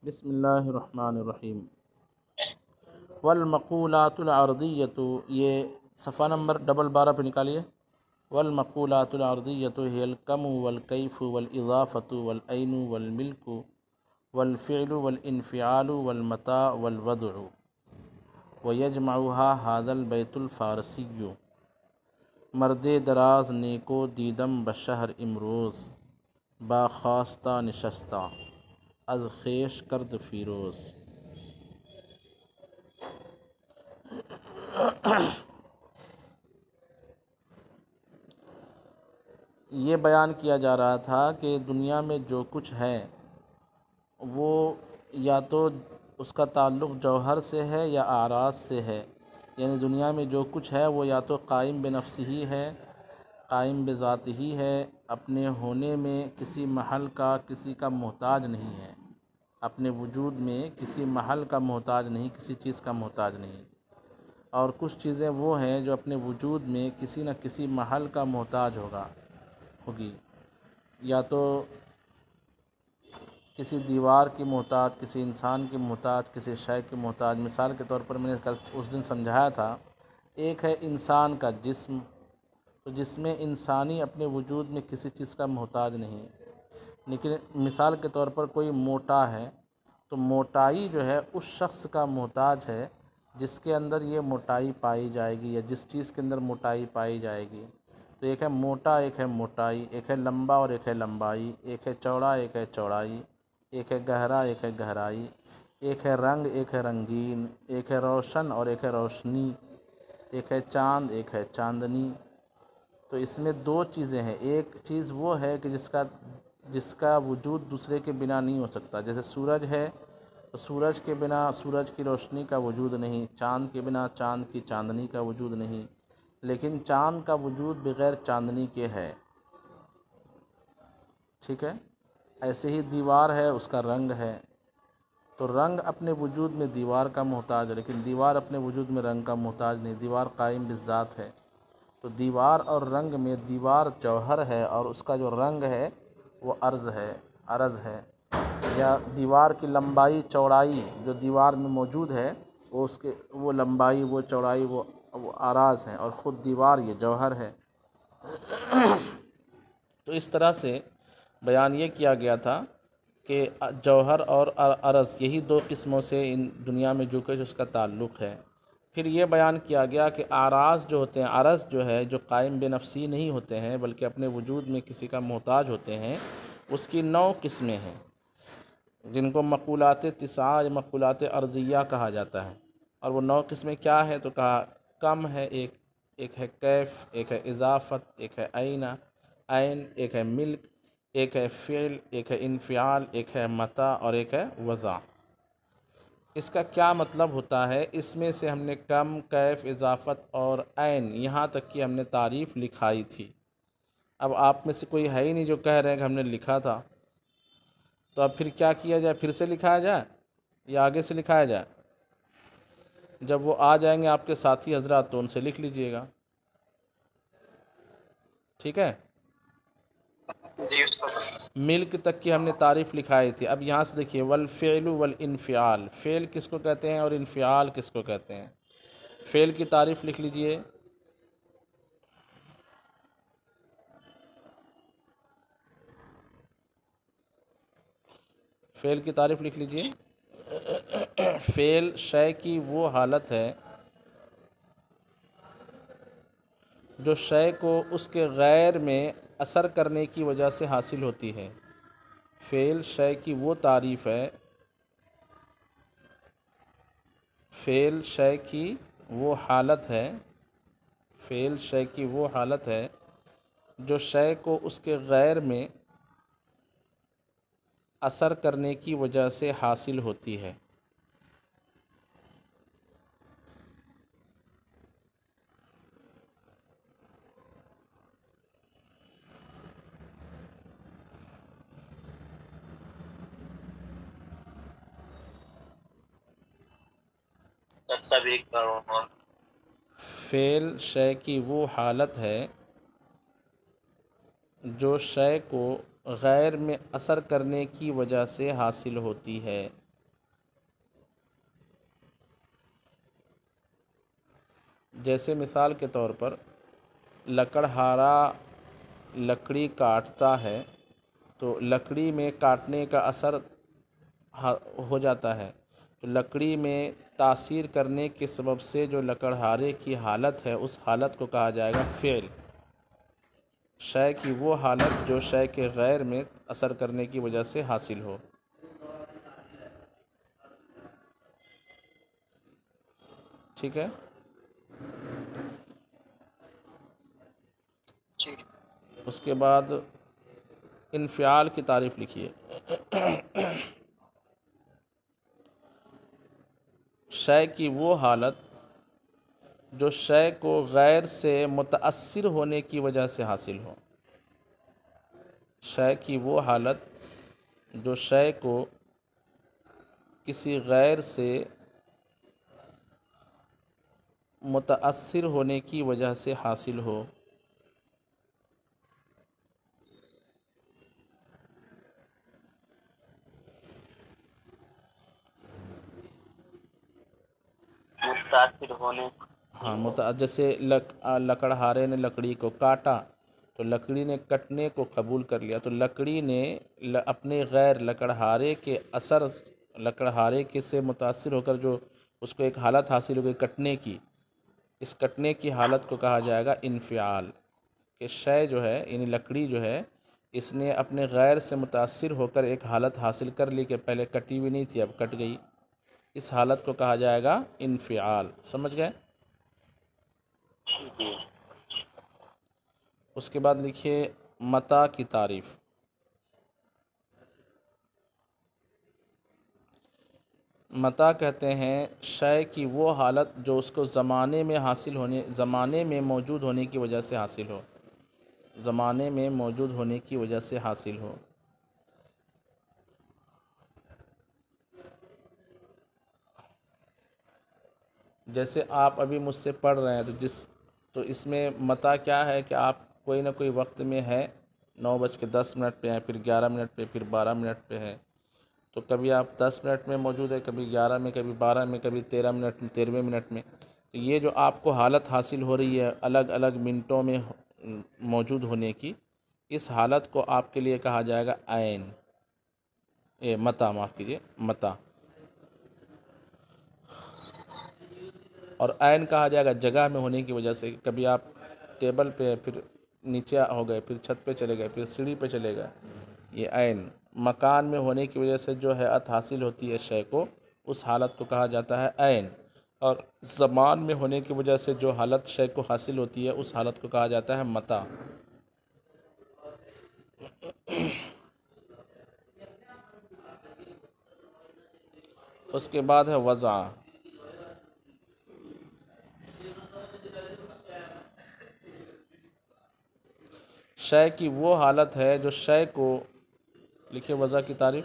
بسم اللہ الرحمن الرحیم۔ والمقولات العرضیۃ، یہ صفحہ نمبر 12 پہ نکالیے۔ والمقولات العرضیۃ ہی الکم والکیف والاضافۃ والعین والملک والفعل والانفعال والمتاع والوضع ویجمعها هذا البیت الفارسی۔ مرد دراز نیکو دیدم بشہر امروز، با خواستہ نشستہ از خویش کرد فیروز۔ یہ بیان کیا جا رہا تھا کہ دنیا میں جو کچھ ہے وہ یا تو اس کا تعلق جوہر سے ہے یا اعراض سے ہے، یعنی دنیا میں جو کچھ ہے وہ یا تو قائم بنفس ہی ہے، قائم بذات ہی ہے، اپنے ہونے میں کسی محل کا کسی کا محتاج نہیں ہے، اپنے وجود میں کسی محل کا محتاج نہیں، کسی چیز کا محتاج نہیں۔ اور کچھ چیزیں وہ ہیں جو اپنے وجود میں کسی نہ کسی محل کا محتاج ہوگی، یا تو کسی دیوار کی محتاج، کسی انسان کی محتاج، کسی شے کی محتاج۔ مثال کے طور پر میں نے کل اس دن سمجھایا تھا، ایک ہے انسان کا جسم، تو جس میں انسانی اپنے وجود میں کسی چیز کا محتاج نہیں، لیکن مثال کے طور پر کوئی موٹا ہے تو موٹائی جو ہے اس شخص کا محتاج ہے جس کے اندر یہ موٹائی پائی جائے گی، یا جس چیز کے اندر موٹائی پائی جائے گی۔ تو ایک ہے موٹا، ایک ہے موٹائی، ایک ہے لمبا اور ایک ہے لمبائی، ایک ہے چوڑا ایک ہے چوڑائی، ایک ہے گہرا ایک ہے گہرائی، ایک ہے رنگ ایک ہے رنگین، ایک ہے روشن اور ایک ہے روشنی، ایک ہے چاند ایک ہے چاندنی۔ تو اس میں دو چیزیں ہیں، ایک چیز وہ ہے کہ جس کا وجود دوسرے کے بنا نہیں ہو سکتا، جیسے سورج ہے تو سورج کے بنا سورج کی روشنی کا وجود نہیں، چاند کے بنا چاند کی چاندنی کا وجود نہیں، لیکن چاند کا وجود بغیر چاندنی کے ہے، ٹھیک ہے۔ ایسے ہی دیوار ہے، اس کا رنگ ہے، تو رنگ اپنے وجود میں دیوار کا محتاج ہے، لیکن دیوار اپنے وجود میں رنگ کا محتاج نہیں، دیوار قائم بالذات ہے۔ تو دیوار اور رنگ میں دیوار جوہر ہے اور اس کا جو رنگ ہے وہ عرض ہے، یا دیوار کی لمبائی چوڑائی جو دیوار میں موجود ہے وہ لمبائی وہ چوڑائی وہ اعراض ہیں، اور خود دیوار یہ جوہر ہے۔ تو اس طرح سے بیان یہ کیا گیا تھا کہ جوہر اور عرض یہی دو قسموں سے ان دنیا میں جو کچھ اس کا تعلق ہے۔ پھر یہ بیان کیا گیا کہ اعراض جو ہوتے ہیں، عرض جو ہے جو قائم بنفسی نہیں ہوتے ہیں بلکہ اپنے وجود میں کسی کا محتاج ہوتے ہیں، اس کی 9 قسمیں ہیں، جن کو مقولات تسعہ یا مقولات عرضیہ کہا جاتا ہے۔ اور وہ 9 قسمیں کیا ہے تو کہا کم ہے، ایک ہے کیف، ایک ہے اضافت، ایک ہے عین، ایک ہے ملک، ایک ہے فعل، ایک ہے انفعال، ایک ہے متاع اور ایک ہے وضع۔ اس کا کیا مطلب ہوتا ہے؟ اس میں سے ہم نے کم، کیف، اضافت اور عین یہاں تک کی ہم نے تعریف لکھائی تھی۔ اب آپ میں سے کوئی ہے ہی نہیں جو کہہ رہے ہیں کہ ہم نے لکھا تھا، تو اب پھر کیا کیا جائے؟ پھر سے لکھایا جائے یا آگے سے لکھایا جائے؟ جب وہ آ جائیں گے آپ کے ساتھی حضرات تو ان سے لکھ لیجئے گا، ٹھیک ہے۔ جی استاد۔ ملک تک کی ہم نے تعریف لکھائی تھی۔ اب یہاں سے دیکھیے، والفعل والانفعال، فعل کس کو کہتے ہیں اور انفعال کس کو کہتے ہیں؟ فعل کی تعریف لکھ لیجئے۔ فعل کی تعریف لکھ لیجئے۔ فعل شے کی وہ حالت ہے جو شے کو اس کے غیر میں اثر کرنے کی وجہ سے حاصل ہوتی ہے۔ فعل شے کی وہ تعریف ہے، فعل شے کی وہ حالت ہے، فعل شے کی وہ حالت ہے جو شے کو اس کے غیر میں اثر کرنے کی وجہ سے حاصل ہوتی ہے۔ فعل شے کی وہ حالت ہے جو شے کو غیر میں اثر کرنے کی وجہ سے حاصل ہوتی ہے۔ جیسے مثال کے طور پر لکڑہارا لکڑی کاٹتا ہے تو لکڑی میں کاٹنے کا اثر ہو جاتا ہے، تو لکڑی میں تاثیر کرنے کے سبب سے جو لکڑہارے کی حالت ہے اس حالت کو کہا جائے گا فعل۔ شے کی وہ حالت جو شے کے غیر میں اثر کرنے کی وجہ سے حاصل ہو۔ ٹھیک ہے؟ جی اس کے بعد انفعال کی تعریف لکھیے۔ شے کی وہ حالت جو شے کو غیر سے متاثر ہونے کی وجہ سے حاصل ہو۔ شے کی وہ حالت جو شے کو کسی غیر سے متاثر ہونے کی وجہ سے حاصل ہو۔ متاثر ہونے ہاں جیسے لکڑہارے نے لکڑی کو کاٹا تو لکڑی نے کٹنے کو قبول کر لیا، تو لکڑی نے اپنے غیر لکڑہارے کے اثر، لکڑہارے کے سے متاثر ہو کر جو اس کو ایک حالت حاصل ہو گئی کٹنے کی، اس کٹنے کی حالت کو کہا جائے گا انفعال، کہ شے جو ہے یعنی لکڑی جو ہے اس نے اپنے غیر سے متاثر ہو کر ایک حالت حاصل کر لی کہ پہلے کٹی ہوئی نہیں تھی اب کٹ گئی، اس حالت کو کہا جائے گا انفعال۔ سمجھ گئے؟ جی اس کے بعد لکھیے متاع کی تعریف۔ متاع کہتے ہیں شے کی وہ حالت جو اس کو زمانے میں موجود ہونے کی وجہ سے حاصل ہو، زمانے میں موجود ہونے کی وجہ سے حاصل ہو۔ جیسے آپ ابھی مجھ سے پڑھ رہے ہیں تو اس میں متاع کیا ہے کہ آپ کوئی نہ کوئی وقت میں ہے، 9:10 پہ ہیں، پھر 11 پہ، پھر 12 پہ ہے، تو کبھی آپ 10 منٹ میں موجود ہے، کبھی 11 میں، کبھی 12 میں، کبھی 13 منٹ میں، تو یہ جو آپ کو حالت حاصل ہو رہی ہے الگ الگ منٹوں میں موجود ہونے کی، اس حالت کو آپ کے لیے کہا جائے گا عین، متاع، معاف کیجیے، متاع۔ اور عین کہا جائے گا جگہ میں ہونے کی وجہ سے، کبھی آپ ٹیبل پہ، پھر نیچے ہو گئے، پھر چھت پہ چلے گئے، پھر سیڑھی پہ چلے گئے، یہ عین۔ مکان میں ہونے کی وجہ سے جو حیت حاصل ہوتی ہے شے کو، اس حالت کو کہا جاتا ہے عین، اور زمان میں ہونے کی وجہ سے جو حالت شے کو حاصل ہوتی ہے اس حالت کو کہا جاتا ہے متاع۔ اس کے بعد ہے وضع۔ شے کی وہ حالت ہے جو شے کو، لکھیے وضع کی تعریف۔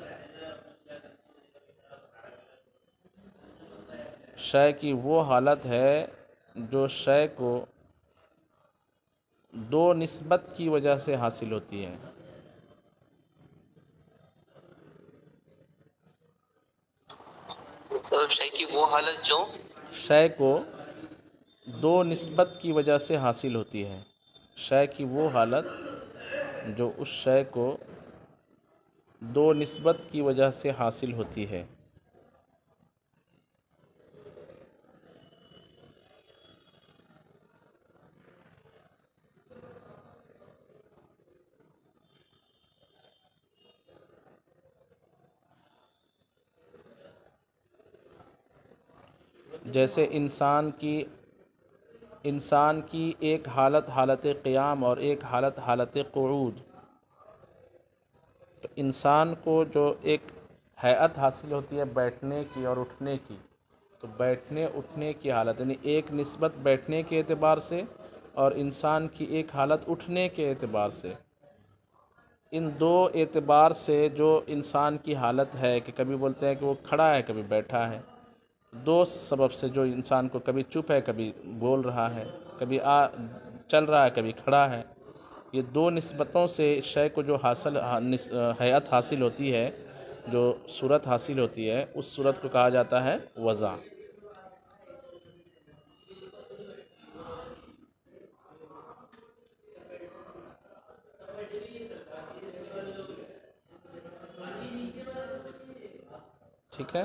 شے کی وہ حالت ہے جو شے کو دو نسبت کی وجہ سے حاصل ہوتی ہے۔ شے کی وہ حالت جو شے کو دو نسبت کی وجہ سے حاصل ہوتی ہے۔ شے کی وہ حالت جو اس شے کو دو نسبت کی وجہ سے حاصل ہوتی ہے۔ جیسے انسان کی ایک حالت حالت قیام اور ایک حالت حالت قعود، تو انسان کو جو ایک حیت حاصل ہوتی ہے بیٹھنے کی اور اٹھنے کی، تو بیٹھنے اٹھنے کی حالت یعنی ایک نسبت بیٹھنے کے اعتبار سے اور انسان کی ایک حالت اٹھنے کے اعتبار سے، ان دو اعتبار سے جو انسان کی حالت ہے کہ کبھی بولتے ہیں کہ وہ کھڑا ہے کبھی بیٹھا ہے، دو سبب سے جو انسان کو کبھی چپ ہے کبھی بول رہا ہے، کبھی چل رہا ہے کبھی کھڑا ہے، یہ دو نسبتوں سے شے کو جو حیت حاصل ہوتی ہے، جو صورت حاصل ہوتی ہے، اس صورت کو کہا جاتا ہے وضع۔ ٹھیک ہے.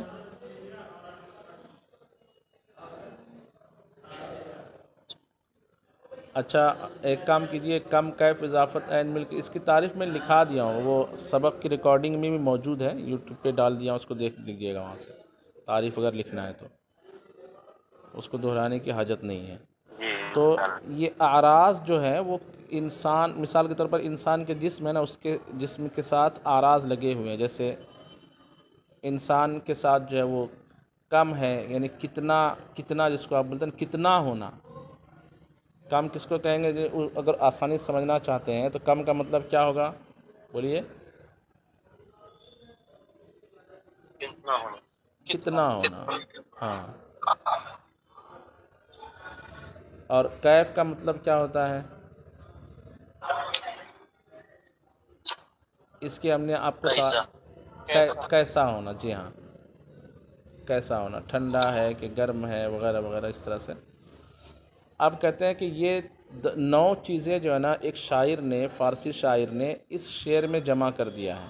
اچھا ایک کام کیجئے، کم کیف اضافت عین ملک، اس کی تعریف میں لکھا دیا ہوں، وہ سبق کی ریکارڈنگ میں بھی موجود ہے، یوٹیوب پہ ڈال دیا ہوں، اس کو دیکھ لیجیے گا وہاں سے. تعریف اگر لکھنا ہے تو اس کو دہرانے کی حاجت نہیں ہے. تو یہ اعراض جو ہے وہ انسان، مثال کے طور پر انسان کے جسم ہے نا، اس کے جسم کے ساتھ اعراض لگے ہوئے ہیں. جیسے انسان کے ساتھ جو ہے وہ کم ہے، یعنی کتنا جس کو آپ بولتے ہیں کتنا ہونا. کم کس کو کہیں گے؟ اگر آسانی سے سمجھنا چاہتے ہیں تو کم کا مطلب کیا ہوگا؟ بولیے. کتنا ہونا. ہاں. اور کیف کا مطلب کیا ہوتا ہے؟ اس کی ہم نے آپ کو کیسا ہونا. جی ہاں، کیسا ہونا، ٹھنڈا ہے کہ گرم ہے وغیرہ وغیرہ اس طرح سے. اب کہتے ہیں کہ یہ 9 چیزیں جو ہے نا ایک شاعر نے، فارسی شاعر نے اس شعر میں جمع کر دیا ہے.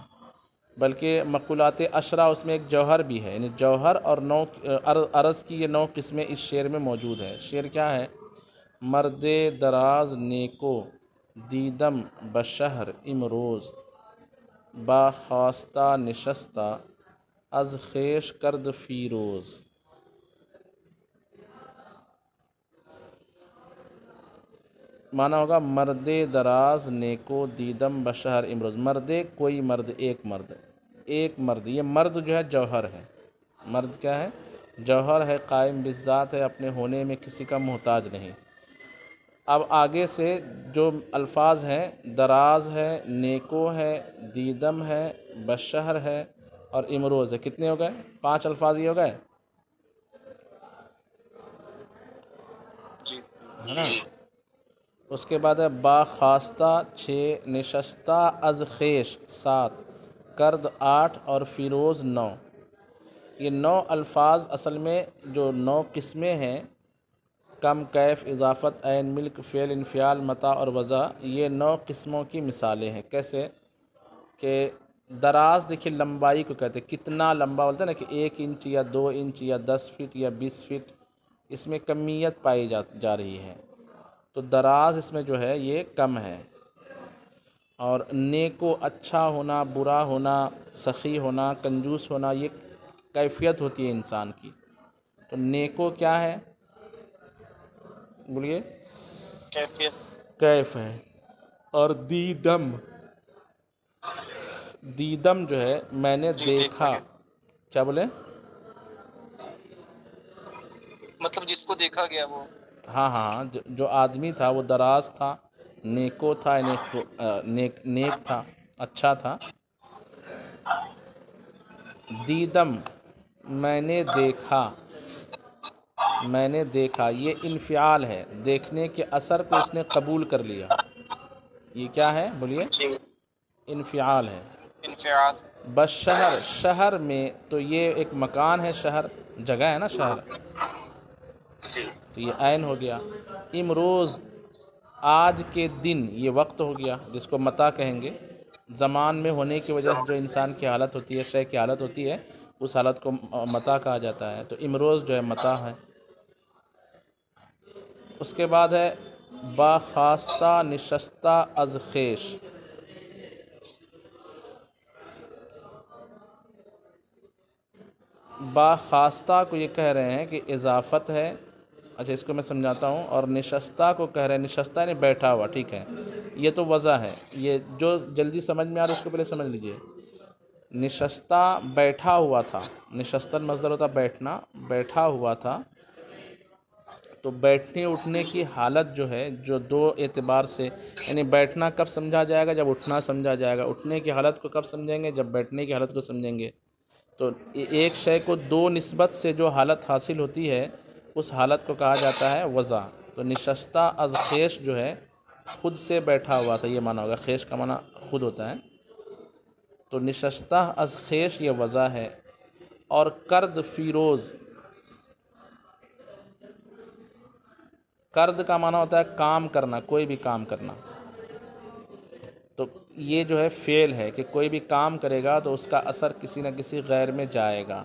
بلکہ مقولات عشرہ اس میں ایک جوہر بھی ہے، یعنی جوہر اور 9 عرض کی یہ 9 قسمیں اس شعر میں موجود ہے. شعر کیا ہے؟ مرد دراز نیکو دیدم بشہر امروز، با خواستہ نشستہ از خیش کرد فیروز. معنی ہوگا مرد دراز نیکو دیدم بشہر امروز. مرد کوئی مرد، ایک مرد. یہ مرد جو ہے جوہر ہے. مرد کیا ہے؟ جوہر ہے، قائم بالذات ہے، اپنے ہونے میں کسی کا محتاج نہیں. اب آگے سے جو الفاظ ہیں، دراز ہے، نیکو ہے، دیدم ہے، بشہر ہے اور امروز ہے. کتنے ہو گئے؟ 5 الفاظ یہ ہو گئے، ہے نا. اس کے بعد ہے با خواستہ 6، نشستہ از خیش 7، کرد 8 اور فیروز 9. یہ 9 الفاظ اصل میں جو 9 قسمیں ہیں، کم، کیف، اضافت، عین، ملک، فعل، انفعال، متاع اور وضع، یہ 9 قسموں کی مثالیں ہیں. کیسے کہ دراز دیکھیے لمبائی کو کہتے ہیں، کتنا لمبا بولتے ہیں نا کہ 1 انچ یا 2 انچ یا 10 فٹ یا 20 فٹ، اس میں کمیت پائی جا رہی ہے. تو دراز اس میں جو ہے یہ کم ہے. اور نیکو اچھا ہونا، برا ہونا، سخی ہونا، کنجوس ہونا، یہ کیفیت ہوتی ہے انسان کی. تو نیکو کیا ہے؟ بولیے. کیف ہے. اور دیدم جو ہے میں نے دیکھا. کیا بولے؟ مطلب جس کو دیکھا گیا وہ. ہاں جو آدمی تھا وہ دراز تھا، نیکو تھا، یعنی نیک تھا، اچھا تھا. دیدم میں نے دیکھا، یہ انفعال ہے، دیکھنے کے اثر کو اس نے قبول کر لیا. یہ کیا ہے؟ بولیے. انفعال ہے. بس شہر میں تو یہ ایک مکان ہے، شہر جگہ ہے نا، شہر، تو یہ عین ہو گیا. امروز آج کے دن، یہ وقت ہو گیا جس کو متاع کہیں گے. زمان میں ہونے کی وجہ سے جو انسان کی حالت ہوتی ہے، شے کی حالت ہوتی ہے، اس حالت کو متاع کہا جاتا ہے. تو امروز جو ہے متاع ہے. اس کے بعد ہے با خواستہ نشستہ از خیش. با خواستہ کو یہ کہہ رہے ہیں کہ اضافت ہے. اچھا اس کو میں سمجھاتا ہوں. اور نشستہ کو کہہ رہے ہیں، نشستہ یعنی بیٹھا ہوا. ٹھیک ہے، یہ تو وضع ہے. یہ جو جلدی سمجھ میں آ رہا ہے اس کو پہلے سمجھ لیجئے. نشستہ بیٹھا ہوا تھا، نشستن مصدر ہوتا بیٹھنا، بیٹھا ہوا تھا. تو بیٹھنے اٹھنے کی حالت جو ہے، جو 2 اعتبار سے، یعنی بیٹھنا کب سمجھا جائے گا؟ جب اٹھنا سمجھا جائے گا. اٹھنے کی حالت کو کب سمجھیں گے؟ جب بیٹھنے کی حالت کو سمجھیں گے. تو ایک شے کو 2 نسبت سے جو حالت حاصل ہوتی ہے، اس حالت کو کہا جاتا ہے وضع. تو نشستہ از خیش جو ہے خود سے بیٹھا ہوا تھا، یہ معنی ہوگا. خیش کا معنی خود ہوتا ہے. تو نشستہ از خیش یہ وضع ہے. اور کرد فیروز، کرد کا معنی ہوتا ہے کام کرنا، کوئی بھی کام کرنا. تو یہ جو ہے فعل ہے کہ کوئی بھی کام کرے گا تو اس کا اثر کسی نہ کسی غیر میں جائے گا.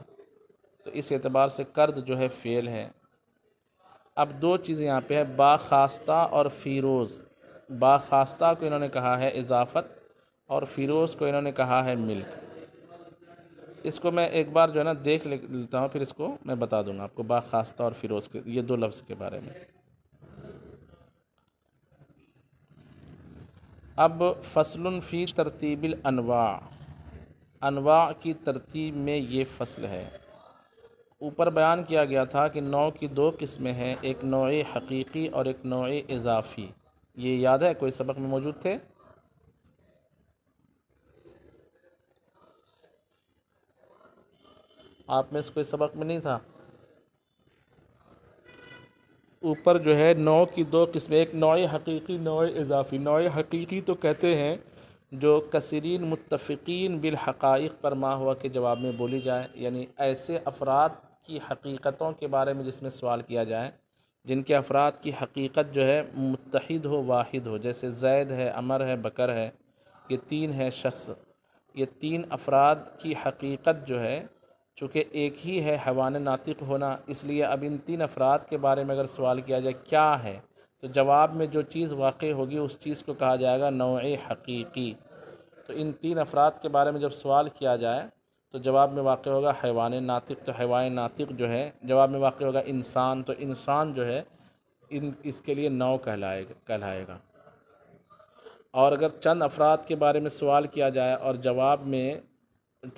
تو اس اعتبار سے کرد جو ہے فعل ہے۔ اب دو چیزیں یہاں پہ ہے، باخواستہ اور فیروز۔ باخواستہ کو انہوں نے کہا ہے اضافت اور فیروز کو انہوں نے کہا ہے ملک۔ اس کو میں ایک بار جو ہے نا دیکھ لیتا ہوں، پھر اس کو میں بتا دوں گا آپ کو باخواستہ اور فیروز کے یہ دو لفظ کے بارے میں۔ اب فصل فی ترتیب الانواع، انواع کی ترتیب میں یہ فصل ہے۔ اوپر بیان کیا گیا تھا کہ نوع کی دو قسمیں ہیں، ایک نوع حقیقی اور ایک نوع اضافی۔ یہ یاد ہے؟ کوئی سبق میں موجود تھے؟ آپ میں سے کوئی سبق میں نہیں تھا؟ اوپر جو ہے نوع کی دو قسمیں، ایک نوع حقیقی، نوع اضافی۔ نوع حقیقی تو کہتے ہیں جو کثیرین متفقین بالحقائق پر ما ہوا کے جواب میں بولی جائے، یعنی ایسے افراد کی حقیقتوں کے بارے میں جس میں سوال کیا جائے جن کے افراد کی حقیقت جو ہے متحد ہو، واحد ہو، جیسے زید ہے، عمر ہے، بکر ہے، یہ تین ہے شخص۔ یہ تین افراد کی حقیقت جو ہے چونکہ ایک ہی ہے، حیوان ناطق ہونا، اس لیے اب ان تین افراد کے بارے میں اگر سوال کیا جائے کیا ہے تو جواب میں جو چیز واقع ہوگی اس چیز کو کہا جائے گا نوع حقیقی۔ تو ان تین افراد کے بارے میں جب سوال کیا جائے تو جواب میں واقع ہوگا حیوان ناطق، تو حیوان ناطق جو ہے جواب میں واقع ہوگا انسان، تو انسان جو ہے اس کے لیے نوع کہلائے گا۔ اور اگر چند افراد کے بارے میں سوال کیا جائے اور جواب میں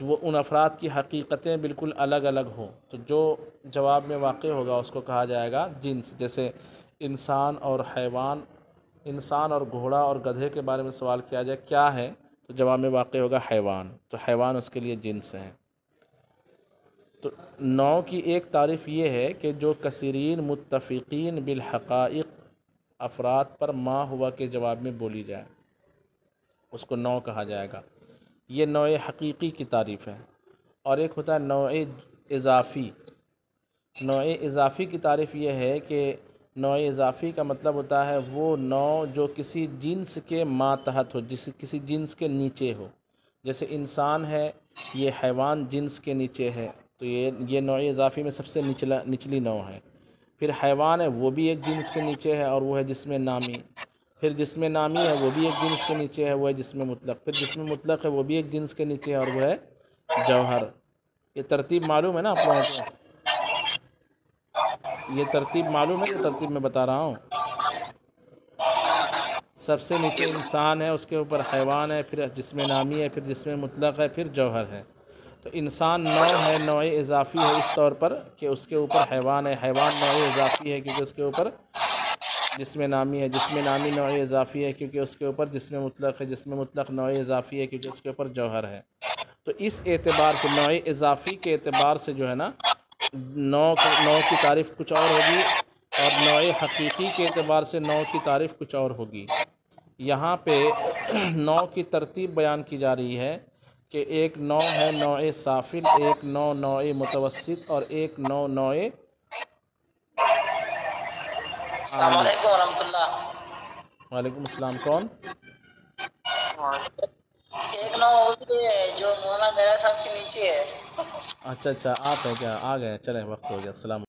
وہ ان افراد کی حقیقتیں بالکل الگ الگ ہوں تو جو جواب میں واقع ہوگا اس کو کہا جائے گا جنس۔ جیسے انسان اور حیوان، انسان اور گھوڑا اور گدھے کے بارے میں سوال کیا جائے کیا ہے تو جواب میں واقع ہوگا حیوان، تو حیوان اس کے لیے جنس ہے۔ تو نوع کی ایک تعریف یہ ہے کہ جو کثیرین متفقین بالحقائق افراد پر ما ہوا کے جواب میں بولی جائے اس کو نوع کہا جائے گا، یہ نوع حقیقی کی تعریف ہے۔ اور ایک ہوتا ہے نوع اضافی۔ نوع اضافی کی تعریف یہ ہے کہ نوع اضافی کا مطلب ہوتا ہے وہ نوع جو کسی جنس کے ماتحت ہو، کسی جنس کے نیچے ہو۔ جیسے انسان ہے، یہ حیوان جنس کے نیچے ہے، تو یہ نوع اضافی میں سب سے نچلی نوع ہے۔ پھر حیوان ہے، وہ بھی ایک جنس کے نیچے ہے اور وہ ہے جسم نامی۔ پھر جسم نامی ہے، وہ بھی ایک جنس کے نیچے ہے، وہ ہے جسم مطلق۔ پھر جسم مطلق ہے، وہ بھی ایک جنس کے نیچے ہے اور وہ ہے جوہر۔ یہ ترتیب معلوم ہے نا آپ لوگوں کو؟ یہ ترتیب معلوم ہے جو ترتیب میں بتا رہا ہوں؟ سب سے نیچے انسان ہے، اس کے اوپر حیوان ہے، پھر جسم نامی ہے، پھر جسم مطلق ہے، پھر جوہر ہے۔ تو انسان نوع ہے، نوع اضافی ہے اس طور پر کہ اس کے اوپر حیوان ہے، حیوان نوع اضافی ہے کیونکہ اس کے اوپر جسم نامی ہے، جسم نامی نوع اضافی ہے کیونکہ اس کے اوپر جسم مطلق ہے، جسم مطلق نوع اضافی ہے کیونکہ اس کے اوپر جوہر ہے۔ تو اس اعتبار سے نوع اضافی کے اعتبار سے جو ہے نا نوع کی تعریف کچھ اور ہوگی، اور نوع حقیقی کے اعتبار سے نوع کی تعریف کچھ اور ہوگی۔ یہاں پہ نوع کی ترتیب بیان کی جا رہی ہے کہ ایک نوع ہے نوع سافل، ایک نوع متوسط اور ایک نوع السلام علیکم ورحمۃ اللہ۔ وعلیکم السلام۔ کون؟ ایک نوع ہوتی ہے جو مولانا میرا صاحب کے نیچے ہے۔ اچھا آپ ہیں کیا؟ آ گئے، چلیں وقت ہو گیا، السلام